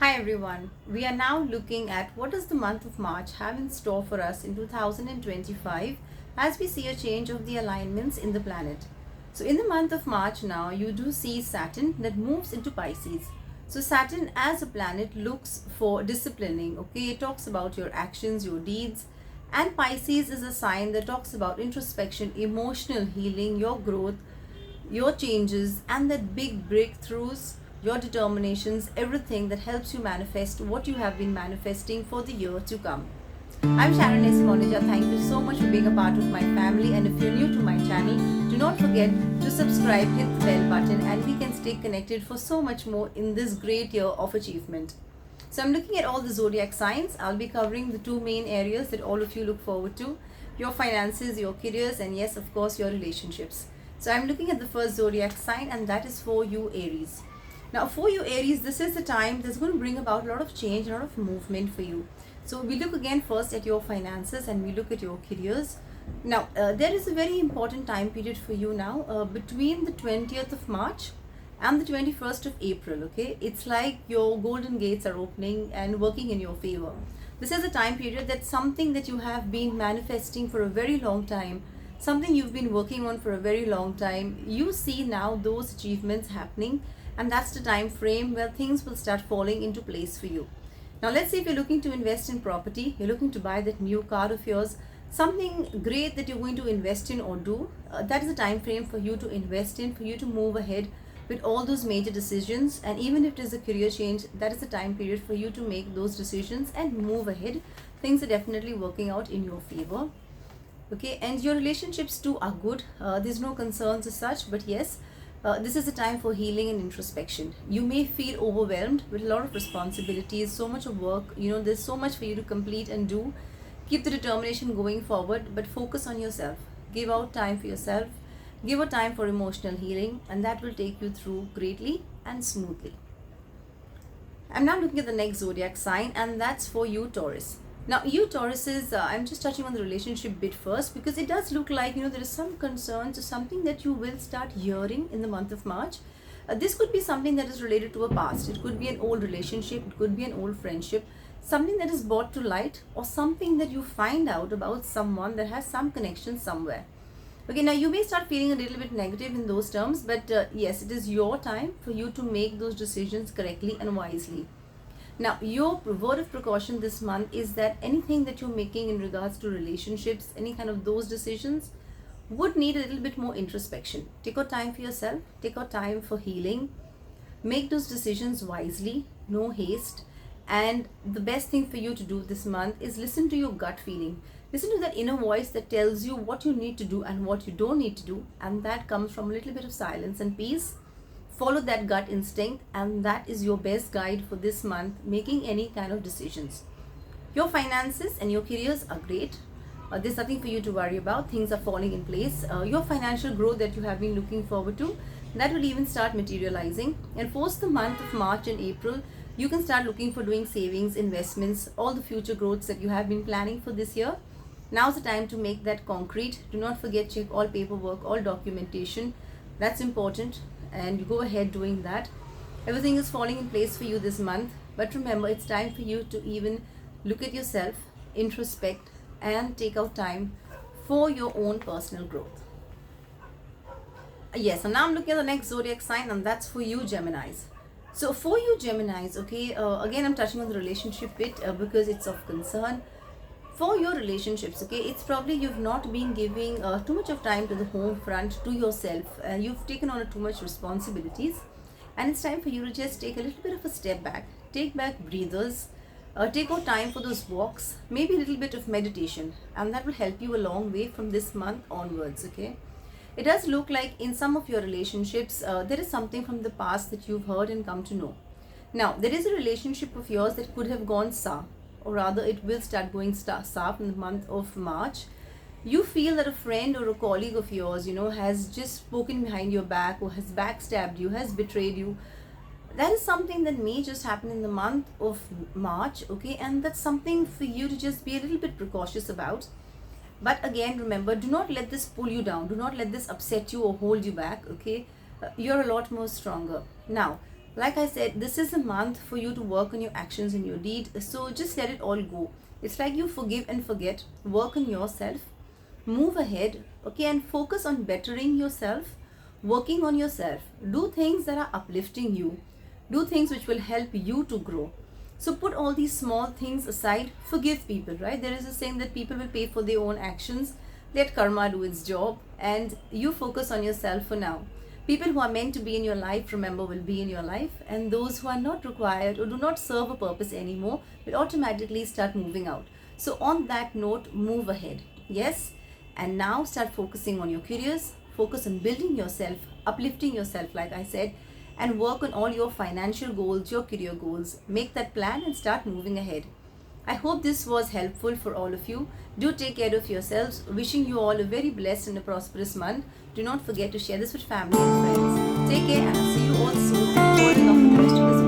Hi everyone, we are now looking at what does the month of March have in store for us in 2025 as we see a change of the alignments in the planet. So in the month of March now, you do see Saturn that moves into Pisces. So Saturn as a planet looks for disciplining, okay? It talks about your actions, your deeds, and Pisces is a sign that talks about introspection, emotional healing, your growth, your changes, and that big breakthroughs, your determinations, everything that helps you manifest what you have been manifesting for the year to come. I'm Sharon S Mondejar. Thank you so much for being a part of my family. And if you're new to my channel, do not forget to subscribe, hit the bell button, and we can stay connected for so much more in this great year of achievement. So I'm looking at all the zodiac signs. I'll be covering the two main areas that all of you look forward to: your finances, your careers, and yes, of course, your relationships. So I'm looking at the first zodiac sign, and that is for you, Aries. Now, for you, Aries, this is the time that's going to bring about a lot of change, a lot of movement for you. So we look again first at your finances and we look at your careers. Now, there is a very important time period for you now between the 20th of March and the 21st of April, okay? It's like your golden gates are opening and working in your favor. This is a time period that's something that you have been manifesting for a very long time, something you've been working on for a very long time. You see now those achievements happening, and that's the time frame where things will start falling into place for you. Now let's say if you're looking to invest in property, you're looking to buy that new car of yours, something great that you're going to invest in or do, that is the time frame for you to invest in, for you to move ahead with all those major decisions. And even if it is a career change, that is the time period for you to make those decisions and move ahead. Things are definitely working out in your favor, okay? And your relationships too are good. There's no concerns as such, but yes, this is a time for healing and introspection. You may feel overwhelmed with a lot of responsibilities, so much of work, there's so much for you to complete and do. Keep the determination going forward, but focus on yourself. Give out time for yourself, give a time for emotional healing, and that will take you through greatly and smoothly. I'm now looking at the next zodiac sign, and that's for you, Taurus. Now, you Tauruses, I'm just touching on the relationship bit first because it does look like, there is some concerns or something that you will start hearing in the month of March. This could be something that is related to a past. It could be an old relationship. It could be an old friendship, something that is brought to light, or something that you find out about someone that has some connection somewhere. Okay, now you may start feeling a little bit negative in those terms, but yes, it is your time for you to make those decisions correctly and wisely. Now, your word of precaution this month is that anything that you're making in regards to relationships, any kind of those decisions, would need a little bit more introspection. Take out time for yourself, take out time for healing, make those decisions wisely, no haste. And the best thing for you to do this month is listen to your gut feeling. Listen to that inner voice that tells you what you need to do and what you don't need to do. And that comes from a little bit of silence and peace. Follow that gut instinct, and that is your best guide for this month, making any kind of decisions. Your finances and your careers are great. There's nothing for you to worry about. Things are falling in place. Your financial growth that you have been looking forward to, that will even start materializing. And post the month of March and April, you can start looking for doing savings, investments, all the future growths that you have been planning for this year. Now's the time to make that concrete. Do not forget, check all paperwork, all documentation. That's important. And you go ahead doing that. Everything is falling in place for you this month, but remember, it's time for you to even look at yourself, introspect, and take out time for your own personal growth. Yes, and now I'm looking at the next zodiac sign, and that's for you, Geminis. So for you, Geminis, okay, again I'm touching on the relationship bit because it's of concern. For your relationships, okay, it's probably you've not been giving too much of time to the home front, to yourself. You've taken on too much responsibilities, and it's time for you to just take a little bit of a step back, take back breathers, take out time for those walks, maybe a little bit of meditation, and that will help you a long way from this month onwards, okay? It does look like in some of your relationships, there is something from the past that you've heard and come to know. Now, there is a relationship of yours that could have gone sour, or rather it will start going sour in the month of March. You feel that a friend or a colleague of yours, has just spoken behind your back, or has backstabbed you, has betrayed you. That is something that may just happen in the month of March, okay? And that's something for you to just be a little bit precautious about. But again, remember, do not let this pull you down. Do not let this upset you or hold you back, okay? You're a lot more stronger. Now, Like I said, this is a month for you to work on your actions and your deed. So just let it all go. It's like you forgive and forget, work on yourself, move ahead, okay, and focus on bettering yourself, working on yourself. Do things that are uplifting you, do things which will help you to grow. So put all these small things aside, forgive people, right? There is a saying that people will pay for their own actions. Let karma do its job, and you focus on yourself for now. People who are meant to be in your life, remember, will be in your life, and those who are not required or do not serve a purpose anymore will automatically start moving out. So on that note, move ahead. Yes, and now start focusing on your careers, focus on building yourself, uplifting yourself, like I said, and work on all your financial goals, your career goals. Make that plan and start moving ahead. I hope this was helpful for all of you. Do take care of yourselves. Wishing you all a very blessed and a prosperous month. Do not forget to share this with family and friends. Take care, and I'll see you all soon. Holding off for the rest of this